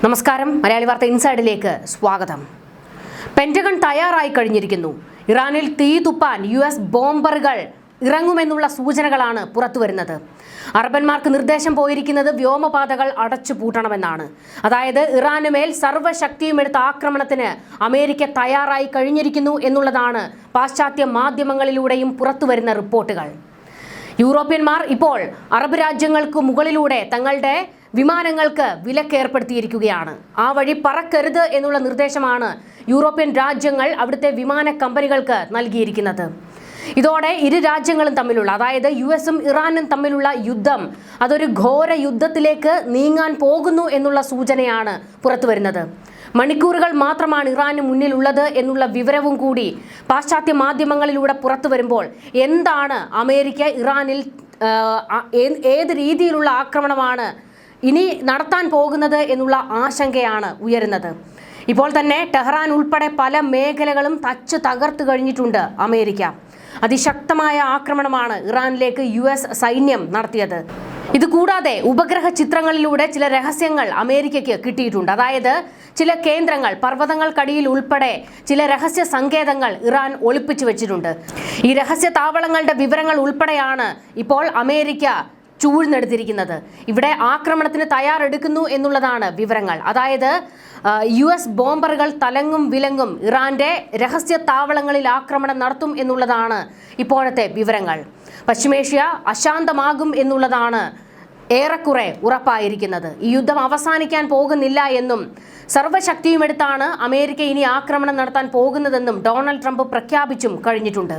നമസ്കാരം, മലയാളി വാർത്ത ഇൻസൈഡിലേക്ക് സ്വാഗതം. പെന്റഗൺ തയ്യാറായി കഴിഞ്ഞിരിക്കുന്നു. ഇറാനിൽ തീ തുപ്പാൻ US ബോംബറുകൾ ഇറങ്ങുമെന്നുള്ള സൂചനകളാണ് പുറത്തുവരുന്നത്. അറബന്മാർക്ക് നിർദ്ദേശം പോയിരിക്കുന്നത് വ്യോമപാതകൾ അടച്ചുപൂട്ടണമെന്നാണ്. അതായത് ഇറാന് മേൽ സർവ്വശക്തിയും എടുത്ത ആക്രമണത്തിന് അമേരിക്ക തയ്യാറായി കഴിഞ്ഞിരിക്കുന്നു എന്നുള്ളതാണ് പാശ്ചാത്യ മാധ്യമങ്ങളിലൂടെയും പുറത്തുവരുന്ന റിപ്പോർട്ടുകൾ. യൂറോപ്യന്മാർ ഇപ്പോൾ അറബ് രാജ്യങ്ങൾക്ക് മുകളിലൂടെ തങ്ങളുടെ വിമാനങ്ങൾക്ക് വിലക്ക് ഏർപ്പെടുത്തിയിരിക്കുകയാണ്. ആ വഴി പറക്കരുത് എന്നുള്ള നിർദ്ദേശമാണ് യൂറോപ്യൻ രാജ്യങ്ങൾ അവിടുത്തെ വിമാന കമ്പനികൾക്ക് നൽകിയിരിക്കുന്നത്. ഇതോടെ ഇരു രാജ്യങ്ങളും തമ്മിലുള്ള, അതായത് US-ഉം ഇറാനും തമ്മിലുള്ള യുദ്ധം അതൊരു ഘോര യുദ്ധത്തിലേക്ക് നീങ്ങാൻ പോകുന്നു എന്നുള്ള സൂചനയാണ് പുറത്തുവരുന്നത്. മണിക്കൂറുകൾ മാത്രമാണ് ഇറാന് മുന്നിലുള്ളത് എന്നുള്ള വിവരവും കൂടി പാശ്ചാത്യ മാധ്യമങ്ങളിലൂടെ പുറത്തു വരുമ്പോൾ എന്താണ് അമേരിക്ക ഇറാനിൽ ഏത് രീതിയിലുള്ള ആക്രമണമാണ് ഇനി നടത്താൻ പോകുന്നത് എന്നുള്ള ആശങ്കയാണ് ഉയരുന്നത്. ഇപ്പോൾ തന്നെ ടെഹ്റാൻ ഉൾപ്പെടെ പല മേഖലകളും തകർത്തു കഴിഞ്ഞിട്ടുണ്ട് അമേരിക്ക. അതിശക്തമായ ആക്രമണമാണ് ഇറാനിലേക്ക് US സൈന്യം നടത്തിയത്. ഇതുകൂടാതെ ഉപഗ്രഹ ചിത്രങ്ങളിലൂടെ ചില രഹസ്യങ്ങൾ അമേരിക്കയ്ക്ക് കിട്ടിയിട്ടുണ്ട്. അതായത് ചില കേന്ദ്രങ്ങൾ, പർവ്വതങ്ങൾക്കടിയിൽ ഉൾപ്പെടെ ചില രഹസ്യ സങ്കേതങ്ങൾ ഇറാൻ ഒളിപ്പിച്ചു വെച്ചിട്ടുണ്ട്. ഈ രഹസ്യ താവളങ്ങളുടെ വിവരങ്ങൾ ഉൾപ്പെടെയാണ് ഇപ്പോൾ അമേരിക്ക ചൂഴ്ന്നെടുത്തിരിക്കുന്നത്. ഇവിടെ ആക്രമണത്തിന് തയ്യാറെടുക്കുന്നു എന്നുള്ളതാണ് വിവരങ്ങൾ. അതായത് US ബോംബറുകൾ തലങ്ങും വിലങ്ങും ഇറാന്റെ രഹസ്യ താവളങ്ങളിൽ ആക്രമണം നടത്തും എന്നുള്ളതാണ് ഇപ്പോഴത്തെ വിവരങ്ങൾ. പശ്ചിമേഷ്യ അശാന്തമാകും എന്നുള്ളതാണ് ഏറെക്കുറെ ഉറപ്പായിരിക്കുന്നത്. ഈ യുദ്ധം അവസാനിക്കാൻ പോകുന്നില്ല എന്നും സർവ്വശക്തിയും എടുത്താണ് അമേരിക്ക ഇനി ആക്രമണം നടത്താൻ പോകുന്നതെന്നും ഡൊണാൾഡ് ട്രംപ് പ്രഖ്യാപിച്ചും കഴിഞ്ഞിട്ടുണ്ട്.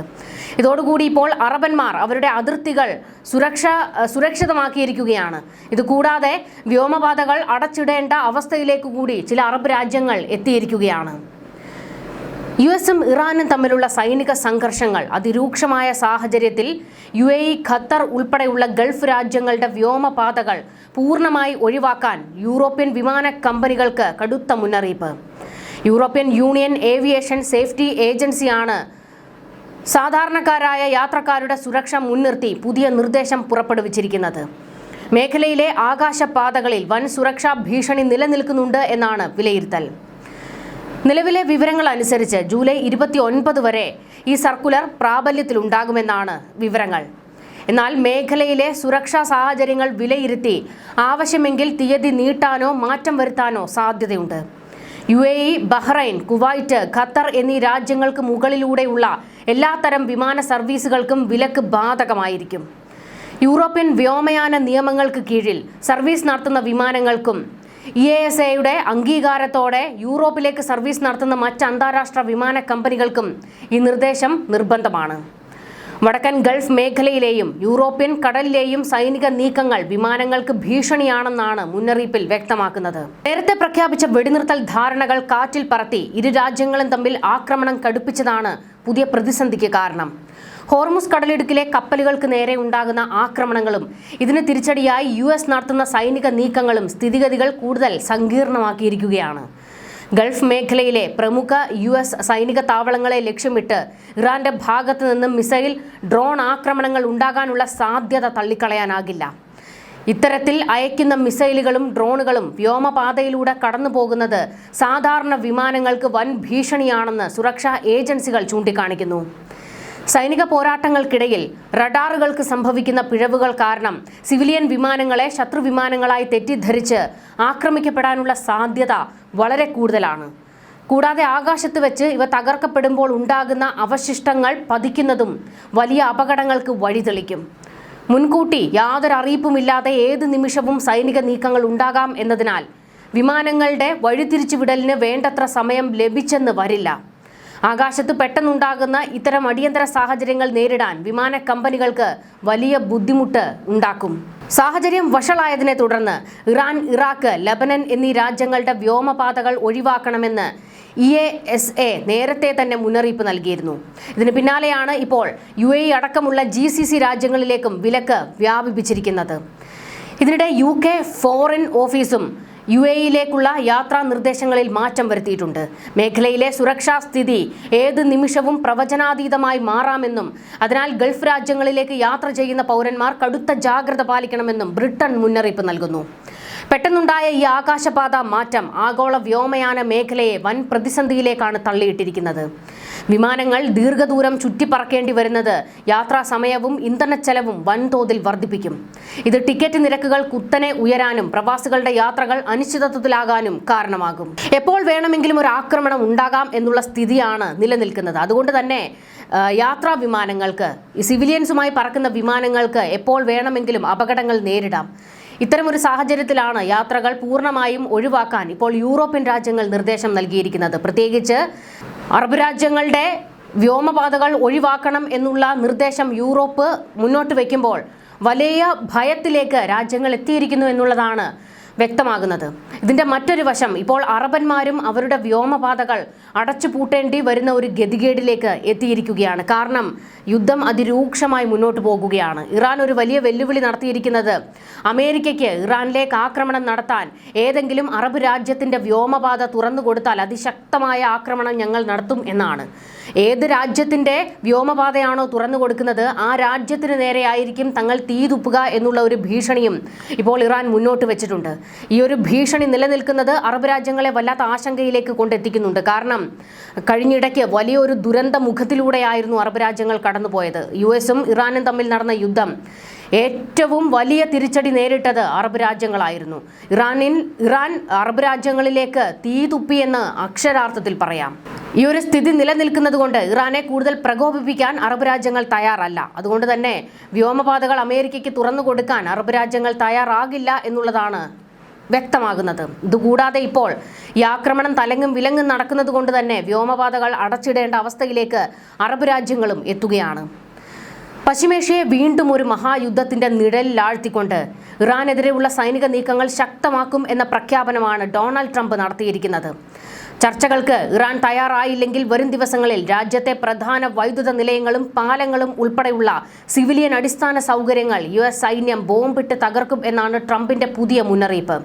ഇതോടുകൂടി ഇപ്പോൾ അറബന്മാർ അവരുടെ അതിർത്തികൾ സുരക്ഷിതമാക്കിയിരിക്കുകയാണ്. ഇതുകൂടാതെ വ്യോമപാതകൾ അടച്ചിടേണ്ട അവസ്ഥയിലേക്ക് കൂടി ചില അറബ് രാജ്യങ്ങൾ എത്തിയിരിക്കുകയാണ്. US-ഉം ഇറാനും തമ്മിലുള്ള സൈനിക സംഘർഷങ്ങൾ അതിരൂക്ഷമായ സാഹചര്യത്തിൽ UAE, ഖത്തർ ഉൾപ്പെടെയുള്ള ഗൾഫ് രാജ്യങ്ങളുടെ വ്യോമപാതകൾ പൂർണ്ണമായി ഒഴിവാക്കാൻ യൂറോപ്യൻ വിമാന കമ്പനികൾക്ക് കടുത്ത മുന്നറിയിപ്പ്. യൂറോപ്യൻ യൂണിയൻ ഏവിയേഷൻ സേഫ്റ്റി ഏജൻസിയാണ് സാധാരണക്കാരായ യാത്രക്കാരുടെ സുരക്ഷ മുൻനിർത്തി പുതിയ നിർദ്ദേശം പുറപ്പെടുവിച്ചിരിക്കുന്നത്. മേഖലയിലെ ആകാശപാതകളിൽ വൻ സുരക്ഷാ ഭീഷണി നിലനിൽക്കുന്നുണ്ട് എന്നാണ് വിലയിരുത്തൽ. നിലവിലെ വിവരങ്ങൾ അനുസരിച്ച് ജൂലൈ 29 വരെ ഈ സർക്കുലർ പ്രാബല്യത്തിലുണ്ടാകുമെന്നാണ് വിവരങ്ങൾ. എന്നാൽ മേഖലയിലെ സുരക്ഷാ സാഹചര്യങ്ങൾ വിലയിരുത്തി ആവശ്യമെങ്കിൽ തീയതി നീട്ടാനോ മാറ്റം വരുത്താനോ സാധ്യതയുണ്ട്. UAE, ബഹ്റൈൻ, കുവൈറ്റ്, ഖത്തർ എന്നീ രാജ്യങ്ങൾക്ക് മുകളിലൂടെയുള്ള എല്ലാത്തരം വിമാന സർവീസുകൾക്കും വിലക്ക് ബാധകമായിരിക്കും. യൂറോപ്യൻ വ്യോമയാന നിയമങ്ങൾക്ക് കീഴിൽ സർവീസ് നടത്തുന്ന വിമാനങ്ങൾക്കും EASA-യുടെ അംഗീകാരത്തോടെ യൂറോപ്പിലേക്ക് സർവീസ് നടത്തുന്ന മറ്റ് അന്താരാഷ്ട്ര വിമാന കമ്പനികൾക്കും ഈ നിർദ്ദേശം നിർബന്ധമാണ്. വടക്കൻ ഗൾഫ് മേഖലയിലെയും യൂറോപ്യൻ കടലിലെയും സൈനിക നീക്കങ്ങൾ വിമാനങ്ങൾക്ക് ഭീഷണിയാണെന്നാണ് മുന്നറിയിപ്പിൽ വ്യക്തമാക്കുന്നത്. നേരത്തെ പ്രഖ്യാപിച്ച വെടിനിർത്തൽ ധാരണകൾ കാറ്റിൽ പറത്തി ഇരു രാജ്യങ്ങളും തമ്മിൽ ആക്രമണം കടുപ്പിച്ചതാണ് പുതിയ പ്രതിസന്ധിക്ക് കാരണം. ഹോർമുസ് കടലിടുക്കിലെ കപ്പലുകൾക്ക് നേരെ ഉണ്ടാകുന്ന ആക്രമണങ്ങളും ഇതിന് തിരിച്ചടിയായി US നടത്തുന്ന സൈനിക നീക്കങ്ങളും സ്ഥിതിഗതികൾ കൂടുതൽ സങ്കീർണമാക്കിയിരിക്കുകയാണ്. ഗൾഫ് മേഖലയിലെ പ്രമുഖ US സൈനിക താവളങ്ങളെ ലക്ഷ്യമിട്ട് ഇറാന്റെ ഭാഗത്തു നിന്നും മിസൈൽ, ഡ്രോൺ ആക്രമണങ്ങൾ ഉണ്ടാകാനുള്ള സാധ്യത തള്ളിക്കളയാനാകില്ല. ഇത്തരത്തിൽ അയക്കുന്ന മിസൈലുകളും ഡ്രോണുകളും വ്യോമപാതയിലൂടെ കടന്നു പോകുന്നത് സാധാരണ വിമാനങ്ങൾക്ക് വൻ ഭീഷണിയാണെന്ന് സുരക്ഷാ ഏജൻസികൾ ചൂണ്ടിക്കാണിക്കുന്നു. സൈനിക പോരാട്ടങ്ങൾക്കിടയിൽ റഡാറുകൾക്ക് സംഭവിക്കുന്ന പിഴവുകൾ കാരണം സിവിലിയൻ വിമാനങ്ങളെ ശത്രു വിമാനങ്ങളായി തെറ്റിദ്ധരിച്ച് ആക്രമിക്കപ്പെടാനുള്ള സാധ്യത വളരെ കൂടുതലാണ്. കൂടാതെ ആകാശത്ത് വെച്ച് ഇവ തകർക്കപ്പെടുമ്പോൾ ഉണ്ടാകുന്ന അവശിഷ്ടങ്ങൾ പതിക്കുന്നതും വലിയ അപകടങ്ങൾക്ക് വഴിതെളിക്കും. മുൻകൂട്ടി യാതൊരു അറിയിപ്പുമില്ലാതെ ഏത് നിമിഷവും സൈനിക നീക്കങ്ങൾ ഉണ്ടാകാം എന്നതിനാൽ വിമാനങ്ങളുടെ വഴിതിരിച്ചുവിടലിന് വേണ്ടത്ര സമയം ലഭിച്ചെന്ന് വരില്ല. ആകാശത്ത് പെട്ടെന്നുണ്ടാകുന്ന ഇത്തരം അടിയന്തര സാഹചര്യങ്ങൾ നേരിടാൻ വിമാന കമ്പനികൾക്ക് വലിയ ബുദ്ധിമുട്ട് ഉണ്ടാക്കും. സാഹചര്യം വഷളായതിനെ തുടർന്ന് ഇറാൻ, ഇറാഖ്, ലബനൻ എന്നീ രാജ്യങ്ങളുടെ വ്യോമപാതകൾ ഒഴിവാക്കണമെന്ന് EASA നേരത്തെ തന്നെ മുന്നറിയിപ്പ് നൽകിയിരുന്നു. ഇതിന് പിന്നാലെയാണ് ഇപ്പോൾ UAE അടക്കമുള്ള GCC രാജ്യങ്ങളിലേക്കും വിലക്ക് വ്യാപിപ്പിച്ചിരിക്കുന്നത്. ഇതിനിടെ UK ഫോറിൻ ഓഫീസും UAE-യിലേക്കുള്ള യാത്രാ നിർദ്ദേശങ്ങളിൽ മാറ്റം വരുത്തിയിട്ടുണ്ട്. മേഖലയിലെ സുരക്ഷാ സ്ഥിതി ഏത് നിമിഷവും പ്രവചനാതീതമായി മാറാമെന്നും അതിനാൽ ഗൾഫ് രാജ്യങ്ങളിലേക്ക് യാത്ര ചെയ്യുന്ന പൗരന്മാർ കടുത്ത ജാഗ്രത പാലിക്കണമെന്നും ബ്രിട്ടൻ മുന്നറിയിപ്പ് നൽകുന്നു. പെട്ടെന്നുണ്ടായ ഈ ആകാശപാത മാറ്റം ആഗോള വ്യോമയാന മേഖലയെ വൻ പ്രതിസന്ധിയിലേക്കാണ് തള്ളിയിട്ടിരിക്കുന്നത്. വിമാനങ്ങൾ ദീർഘദൂരം ചുറ്റിപ്പറക്കേണ്ടി വരുന്നത് യാത്രാ സമയവും ഇന്ധന ചെലവും വൻതോതിൽ വർദ്ധിപ്പിക്കും. ഇത് ടിക്കറ്റ് നിരക്കുകൾ കുത്തനെ ഉയരാനും പ്രവാസികളുടെ യാത്രകൾ അനിശ്ചിതത്വത്തിലാകാനും കാരണമാകും. എപ്പോൾ വേണമെങ്കിലും ഒരു ആക്രമണം ഉണ്ടാകാം എന്നുള്ള സ്ഥിതിയാണ് നിലനിൽക്കുന്നത്. അതുകൊണ്ട് തന്നെ യാത്രാ വിമാനങ്ങൾക്ക്, സിവിലിയൻസുമായി പറക്കുന്ന വിമാനങ്ങൾക്ക് എപ്പോൾ വേണമെങ്കിലും അപകടങ്ങൾ നേരിടാം. ഇത്തരമൊരു സാഹചര്യത്തിലാണ് യാത്രകൾ പൂർണ്ണമായും ഒഴിവാക്കാൻ ഇപ്പോൾ യൂറോപ്യൻ രാജ്യങ്ങൾ നിർദ്ദേശം നൽകിയിരിക്കുന്നത്. പ്രത്യേകിച്ച് അറബ് രാജ്യങ്ങളുടെ വ്യോമപാതകൾ ഒഴിവാക്കണം എന്നുള്ള നിർദ്ദേശം യൂറോപ്പ് മുന്നോട്ട് വയ്ക്കുമ്പോൾ വലിയ ഭയത്തിലേക്ക് രാജ്യങ്ങൾ എത്തിയിരിക്കുന്നു എന്നുള്ളതാണ് വ്യക്തമാകുന്നത്. ഇതിന്റെ മറ്റൊരു വശം, ഇപ്പോൾ അറബന്മാരും അവരുടെ വ്യോമപാതകൾ അടച്ചുപൂട്ടേണ്ടി വരുന്ന ഒരു ഗതികേടിലേക്ക് എത്തിയിരിക്കുകയാണ്. കാരണം യുദ്ധം അതിരൂക്ഷമായി മുന്നോട്ട് പോകുകയാണ്. ഇറാൻ ഒരു വലിയ വെല്ലുവിളി നടത്തിയിരിക്കുന്നത് അമേരിക്കയ്ക്ക് ഇറാനിലേക്ക് ആക്രമണം നടത്താൻ ഏതെങ്കിലും അറബ് രാജ്യത്തിന്റെ വ്യോമപാത തുറന്നു കൊടുത്താൽ അതിശക്തമായ ആക്രമണം ഞങ്ങൾ നടത്തും എന്നാണ്. ഏത് രാജ്യത്തിന്റെ വ്യോമപാതയാണോ തുറന്നു കൊടുക്കുന്നത് ആ രാജ്യത്തിന് നേരെയായിരിക്കും തങ്ങൾ തീ തുപ്പുക എന്നുള്ള ഒരു ഭീഷണിയും ഇപ്പോൾ ഇറാൻ മുന്നോട്ട് വെച്ചിട്ടുണ്ട്. ഈ ഒരു ഭീഷണി നിലനിൽക്കുന്നത് അറബ് രാജ്യങ്ങളെ വല്ലാത്ത ആശങ്കയിലേക്ക് കൊണ്ടെത്തിക്കുന്നുണ്ട്. കാരണം കഴിഞ്ഞിടയ്ക്ക് വലിയൊരു ദുരന്ത മുഖത്തിലൂടെയായിരുന്നു അറബ് രാജ്യങ്ങൾ കടന്നുപോയത്. US-ഉം ഇറാനും തമ്മിൽ നടന്ന യുദ്ധം ഏറ്റവും വലിയ തിരിച്ചടി നേരിട്ടത് അറബ് രാജ്യങ്ങളായിരുന്നു. ഇറാൻ അറബ് രാജ്യങ്ങളിലേക്ക് തീ തുപ്പിയെന്ന് അക്ഷരാർത്ഥത്തിൽ പറയാം. ഈ ഒരു സ്ഥിതി നിലനിൽക്കുന്നത് കൊണ്ട് ഇറാനെ കൂടുതൽ പ്രകോപിപ്പിക്കാൻ അറബ് രാജ്യങ്ങൾ തയ്യാറല്ല. അതുകൊണ്ട് തന്നെ വ്യോമപാതകൾ അമേരിക്കയ്ക്ക് തുറന്നു കൊടുക്കാൻ അറബ് രാജ്യങ്ങൾ തയ്യാറാകില്ല എന്നുള്ളതാണ് വ്യക്തമാകുന്നത്. ഇതുകൂടാതെ ഇപ്പോൾ ഈ ആക്രമണം തലങ്ങും വിലങ്ങും നടക്കുന്നത് കൊണ്ട് തന്നെ വ്യോമപാതകൾ അടച്ചിടേണ്ട അവസ്ഥയിലേക്ക് അറബ് രാജ്യങ്ങളും എത്തുകയാണ്. പശ്ചിമേഷ്യയെ വീണ്ടും ഒരു മഹായുദ്ധത്തിന്റെ നിഴലിലാഴ്ത്തിക്കൊണ്ട് ഇറാനെതിരെയുള്ള സൈനിക നീക്കങ്ങൾ ശക്തമാക്കും എന്ന പ്രഖ്യാപനമാണ് ഡൊണാൾഡ് ട്രംപ് നടത്തിയിരിക്കുന്നത്. ചർച്ചകൾക്ക് ഇറാൻ തയ്യാറായില്ലെങ്കിൽ വരും ദിവസങ്ങളിൽ രാജ്യത്തെ പ്രധാന വൈദ്യുത നിലയങ്ങളും പാലങ്ങളും ഉൾപ്പെടെയുള്ള സിവിലിയൻ അടിസ്ഥാന സൗകര്യങ്ങൾ US സൈന്യം ബോംബിട്ട് തകർക്കും എന്നാണ് ട്രംപിന്റെ പുതിയ മുന്നറിയിപ്പ്.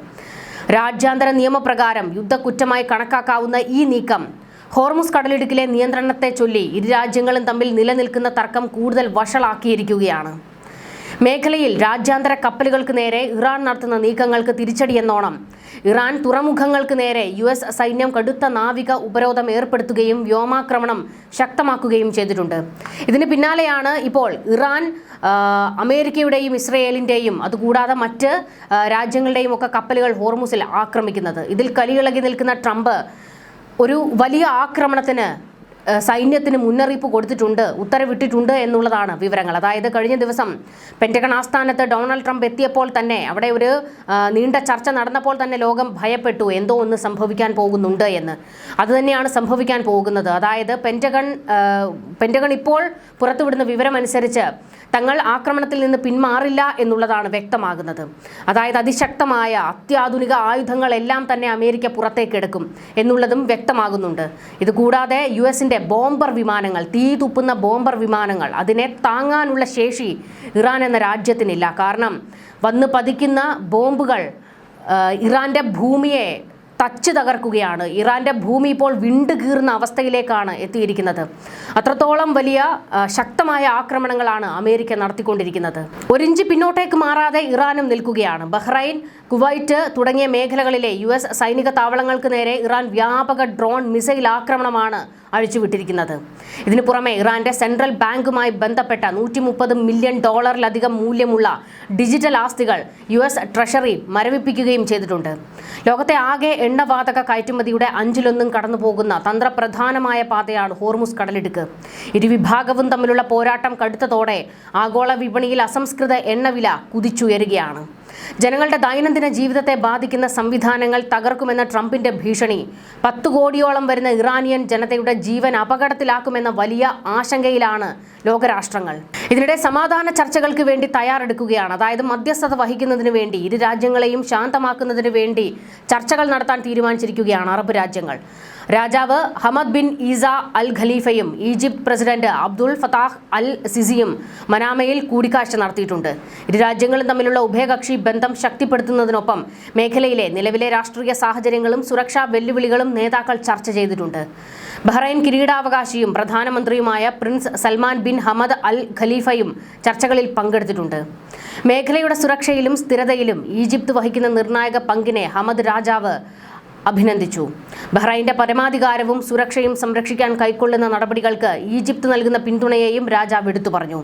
രാജ്യാന്തര നിയമപ്രകാരം യുദ്ധക്കുറ്റമായി കണക്കാക്കാവുന്ന ഈ നീക്കം ഹോർമുസ് കടലിടുക്കിലെ നിയന്ത്രണത്തെ ചൊല്ലി ഇരു രാജ്യങ്ങളും തമ്മിൽ നിലനിൽക്കുന്ന തർക്കം കൂടുതൽ വഷളാക്കിയിരിക്കുകയാണ്. മേഖലയിൽ രാജ്യാന്തര കപ്പലുകൾക്ക് നേരെ ഇറാൻ നടത്തുന്ന നീക്കങ്ങൾക്ക് തിരിച്ചടിയെന്നോണം ഇറാൻ തുറമുഖങ്ങൾക്ക് നേരെ US സൈന്യം കടുത്ത നാവിക ഉപരോധം ഏർപ്പെടുത്തുകയും വ്യോമാക്രമണം ശക്തമാക്കുകയും ചെയ്തിട്ടുണ്ട്. ഇതിന് പിന്നാലെയാണ് ഇപ്പോൾ ഇറാൻ അമേരിക്കയുടെയും ഇസ്രയേലിൻ്റെയും അതുകൂടാതെ മറ്റ് രാജ്യങ്ങളുടെയും ഒക്കെ കപ്പലുകൾ ഹോർമുസിൽ ആക്രമിക്കുന്നത്. ഇതിൽ കലിയിളകി നിൽക്കുന്ന ട്രംപ് ഒരു വലിയ ആക്രമണത്തിന് സൈന്യത്തിന് മുന്നറിയിപ്പ് കൊടുത്തിട്ടുണ്ട്, ഉത്തരവിട്ടിട്ടുണ്ട് എന്നുള്ളതാണ് വിവരങ്ങൾ. അതായത് കഴിഞ്ഞ ദിവസം പെന്റഗൺ ആസ്ഥാനത്ത് ഡൊണാൾഡ് ട്രംപ് എത്തിയപ്പോൾ തന്നെ അവിടെ ഒരു നീണ്ട ചർച്ച നടന്നപ്പോൾ തന്നെ ലോകം ഭയപ്പെട്ടു, എന്തോ ഒന്ന് സംഭവിക്കാൻ പോകുന്നുണ്ട് എന്ന്. അതുതന്നെയാണ് സംഭവിക്കാൻ പോകുന്നത്. അതായത് പെന്റഗൺ ഇപ്പോൾ പുറത്തുവിടുന്ന വിവരമനുസരിച്ച് തങ്ങൾ ആക്രമണത്തിൽ നിന്ന് പിന്മാറില്ല എന്നുള്ളതാണ് വ്യക്തമാകുന്നത്. അതായത് അതിശക്തമായ അത്യാധുനിക ആയുധങ്ങളെല്ലാം തന്നെ അമേരിക്ക പുറത്തേക്കെടുക്കും എന്നുള്ളതും വ്യക്തമാകുന്നുണ്ട്. ഇതുകൂടാതെ US-ന്റെ ബോംബർ വിമാനങ്ങൾ, തീ തുപ്പുന്ന ബോംബർ വിമാനങ്ങൾ, അതിനെ താങ്ങാനുള്ള ശേഷി ഇറാൻ എന്ന രാജ്യത്തിനില്ല. കാരണം വന്ന് പതിക്കുന്ന ബോംബുകൾ ഇറാന്റെ ഭൂമിയെ തച്ച് തകർക്കുകയാണ്. ഇറാന്റെ ഭൂമി ഇപ്പോൾ വിണ്ടുകീറുന്ന അവസ്ഥയിലേക്കാണ് എത്തിയിരിക്കുന്നത്. അത്രത്തോളം വലിയ ശക്തമായ ആക്രമണങ്ങളാണ് അമേരിക്ക നടത്തിക്കൊണ്ടിരിക്കുന്നത്. ഒരിഞ്ച് പിന്നോട്ടേക്ക് മാറാതെ ഇറാനും നിൽക്കുകയാണ്. ബഹ്റൈൻ, കുവൈറ്റ് തുടങ്ങിയ മേഖലകളിലെ US സൈനിക താവളങ്ങൾക്ക് നേരെ ഇറാൻ വ്യാപക ഡ്രോൺ മിസൈൽ ആക്രമണമാണ് അഴിച്ചുവിട്ടിരിക്കുന്നത്. ഇതിനു പുറമെ ഇറാന്റെ സെൻട്രൽ ബാങ്കുമായി ബന്ധപ്പെട്ട $130 മില്യൺ മൂല്യമുള്ള ഡിജിറ്റൽ ആസ്തികൾ US ട്രഷറി മരവിപ്പിക്കുകയും ചെയ്തിട്ടുണ്ട്. ലോകത്തെ ആകെ എണ്ണവാതക കയറ്റുമതിയുടെ 1/5 കടന്നു പോകുന്ന തന്ത്രപ്രധാനമായ പാതയാണ് ഹോർമുസ് കടലിടുക്ക്. ഇരുവിഭാഗവും തമ്മിലുള്ള പോരാട്ടം കടുത്തതോടെ ആഗോള വിപണിയിൽ അസംസ്കൃത എണ്ണവില കുതിച്ചുയരുകയാണ്. ജനങ്ങളുടെ ദൈനംദിന ജീവിതത്തെ ബാധിക്കുന്ന സംവിധാനങ്ങൾ തകർക്കുമെന്ന ട്രംപിന്റെ ഭീഷണി 10 കോടിയോളം വരുന്ന ഇറാനിയൻ ജനതയുടെ ജീവൻ അപകടത്തിലാക്കുമെന്ന വലിയ ആശങ്കയിലാണ് ലോകരാഷ്ട്രങ്ങൾ. ഇതിനിടെ സമാധാന ചർച്ചകൾക്ക് വേണ്ടി തയ്യാറെടുക്കുകയാണ്. അതായത് മധ്യസ്ഥത വഹിക്കുന്നതിന് വേണ്ടി, ഇരു രാജ്യങ്ങളെയും ശാന്തമാക്കുന്നതിന് വേണ്ടി ചർച്ചകൾ നടത്താൻ തീരുമാനിച്ചിരിക്കുകയാണ് അറബ് രാജ്യങ്ങൾ. രാജാവ് ഹമദ് ബിൻ ഈസ അൽ ഖലീഫയും ഈജിപ്ത് പ്രസിഡന്റ് അബ്ദുൽ ഫത്താഹ് അൽ സിസിയും മനാമയിൽ കൂടിക്കാഴ്ച നടത്തിയിട്ടുണ്ട്. ഇരു രാജ്യങ്ങളും തമ്മിലുള്ള ഉഭയകക്ഷി ബന്ധം ശക്തിപ്പെടുത്തുന്നതിനൊപ്പം മേഖലയിലെ നിലവിലെ രാഷ്ട്രീയ സാഹചര്യങ്ങളും സുരക്ഷാ വെല്ലുവിളികളും നേതാക്കൾ ചർച്ച ചെയ്തിട്ടുണ്ട്. ബഹ്റൈൻ ബഹ്റൈൻ കിരീടാവകാശിയും പ്രധാനമന്ത്രിയുമായ prince Salman bin Hamad al ഖലീഫയും ചർച്ചകളിൽ പങ്കെടുത്തിട്ടുണ്ട്. മേഖലയുടെ സുരക്ഷയിലും സ്ഥിരതയിലും ഈജിപ്ത് വഹിക്കുന്ന നിർണായക പങ്കിനെ ഹമദ് രാജാവ് അഭിനന്ദിച്ചു. ബഹ്റൈന്റെ പരമാധികാരവും സുരക്ഷയും സംരക്ഷിക്കാൻ കൈക്കൊള്ളുന്ന നടപടികൾക്ക് ഈജിപ്ത് നൽകുന്ന പിന്തുണയെയും രാജാവ് എടുത്തു പറഞ്ഞു.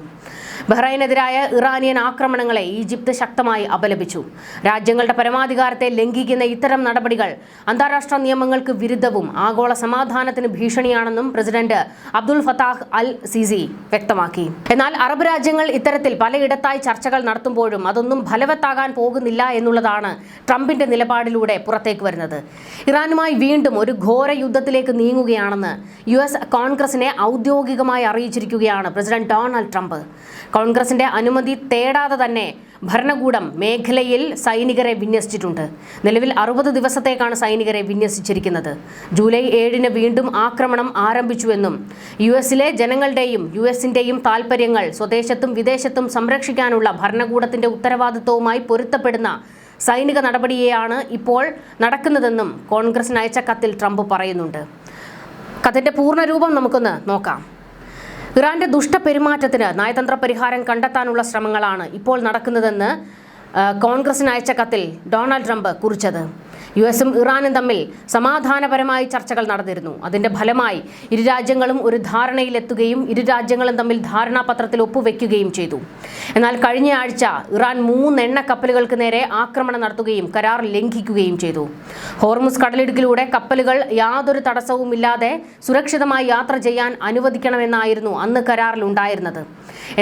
ബഹ്റൈനെതിരായ ഇറാനിയൻ ആക്രമണങ്ങളെ ഈജിപ്ത് ശക്തമായി അപലപിച്ചു. രാജ്യങ്ങളുടെ പരമാധികാരത്തെ ലംഘിക്കുന്ന ഇത്തരം നടപടികൾ അന്താരാഷ്ട്ര നിയമങ്ങൾക്ക് വിരുദ്ധവും ആഗോള സമാധാനത്തിന് ഭീഷണിയാണെന്നും president Abdul Fattah al Sisi വ്യക്തമാക്കി. എന്നാൽ അറബ് രാജ്യങ്ങൾ ഇത്തരത്തിൽ പലയിടത്തായി ചർച്ചകൾ നടത്തുമ്പോഴും അതൊന്നും ഫലവത്താകാൻ പോകുന്നില്ല എന്നുള്ളതാണ് ട്രംപിന്റെ നിലപാടിലൂടെ പുറത്തേക്ക് വരുന്നത്. ഇറാനുമായി വീണ്ടും ഒരു ഘോര യുദ്ധത്തിലേക്ക് നീങ്ങുകയാണെന്ന് US കോൺഗ്രസിനെ ഔദ്യോഗികമായി അറിയിച്ചിരിക്കുകയാണ് പ്രസിഡന്റ് ഡൊണാൾഡ് ട്രംപ്. കോൺഗ്രസിന്റെ അനുമതി തേടാതെ തന്നെ ഭരണകൂടം മേഖലയിൽ സൈനികരെ വിന്യസിച്ചിട്ടുണ്ട്. നിലവിൽ 60 ദിവസത്തേക്കാണ് സൈനികരെ വിന്യസിച്ചിരിക്കുന്നത്. ജൂലൈ 7-ന് വീണ്ടും ആക്രമണം ആരംഭിച്ചുവെന്നും US-ലെ ജനങ്ങളുടെയും US-ന്റെയും താൽപ്പര്യങ്ങൾ സ്വദേശത്തും വിദേശത്തും സംരക്ഷിക്കാനുള്ള ഭരണകൂടത്തിന്റെ ഉത്തരവാദിത്വവുമായി പൊരുത്തപ്പെടുന്ന സൈനിക നടപടിയെയാണ് ഇപ്പോൾ നടക്കുന്നതെന്നും കോൺഗ്രസിന് അയച്ച കത്തിൽ ട്രംപ് പറയുന്നുണ്ട്. കത്തിന്റെ പൂർണ്ണരൂപം നമുക്കൊന്ന് നോക്കാം. ഇറാന്റെ ദുഷ്ടപെരുമാറ്റത്തിന് നയതന്ത്ര പരിഹാരം കണ്ടെത്താനുള്ള ശ്രമങ്ങളാണ് ഇപ്പോൾ നടക്കുന്നതെന്ന് കോൺഗ്രസിന് അയച്ച കത്തിൽ ഡൊണാൾഡ് ട്രംപ് കുറിച്ചത്. US-ഉം ഇറാനും തമ്മിൽ സമാധാനപരമായി ചർച്ചകൾ നടന്നിരുന്നു. അതിന്റെ ഫലമായി ഇരു രാജ്യങ്ങളും ഒരു ധാരണയിലെത്തുകയും ഇരു രാജ്യങ്ങളും തമ്മിൽ ധാരണാപത്രത്തിൽ ഒപ്പുവെക്കുകയും ചെയ്തു. എന്നാൽ കഴിഞ്ഞ ആഴ്ച ഇറാൻ 3 എണ്ണ കപ്പലുകൾക്ക് നേരെ ആക്രമണം നടത്തുകയും കരാർ ലംഘിക്കുകയും ചെയ്തു. ഹോർമുസ് കടലിടുക്കിലൂടെ കപ്പലുകൾ യാതൊരു തടസ്സവുമില്ലാതെ സുരക്ഷിതമായി യാത്ര ചെയ്യാൻ അനുവദിക്കണമെന്നായിരുന്നു അന്ന് കരാറിൽ ഉണ്ടായിരുന്നത്.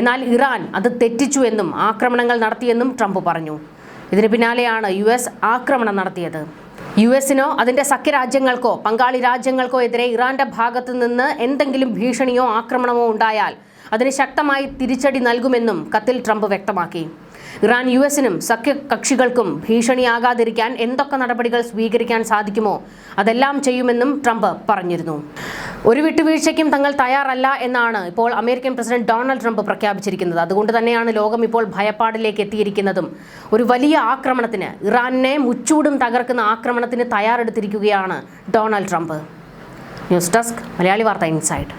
എന്നാൽ ഇറാൻ അത് തെറ്റിച്ചു എന്നും ആക്രമണങ്ങൾ നടത്തിയെന്നും ട്രംപ് പറഞ്ഞു. ഇതിന് പിന്നാലെയാണ് US ആക്രമണം നടത്തിയത്. US-നോ അതിന്റെ സഖ്യരാജ്യങ്ങൾക്കോ പങ്കാളി രാജ്യങ്ങൾക്കോ എതിരെ ഇറാന്റെ ഭാഗത്തു നിന്ന് എന്തെങ്കിലും ഭീഷണിയോ ആക്രമണമോ ഉണ്ടായാൽ അതിന് ശക്തമായി തിരിച്ചടി നൽകുമെന്നും കത്തിൽ ട്രംപ് വ്യക്തമാക്കി. ഇറാൻ US-നും സഖ്യകക്ഷികൾക്കും ഭീഷണിയാകാതിരിക്കാൻ എന്തൊക്കെ നടപടികൾ സ്വീകരിക്കാൻ സാധിക്കുമോ അതെല്ലാം ചെയ്യുമെന്നും ട്രംപ് പറഞ്ഞിരുന്നു. ഒരു വിട്ടുവീഴ്ചയ്ക്കും തങ്ങൾ തയ്യാറല്ല എന്നാണ് ഇപ്പോൾ അമേരിക്കൻ പ്രസിഡന്റ് ഡൊണാൾഡ് ട്രംപ് പ്രഖ്യാപിച്ചിരിക്കുന്നത്. അതുകൊണ്ട് തന്നെയാണ് ലോകം ഇപ്പോൾ ഭയപ്പാടിലേക്ക് എത്തിയിരിക്കുന്നതും. ഒരു വലിയ ആക്രമണത്തിന്, ഇറാനെ മുച്ചൂടും തകർക്കുന്ന ആക്രമണത്തിന് തയ്യാറെടുത്തിരിക്കുകയാണ് Donald Trump. News desk, Malayali Vartha inside.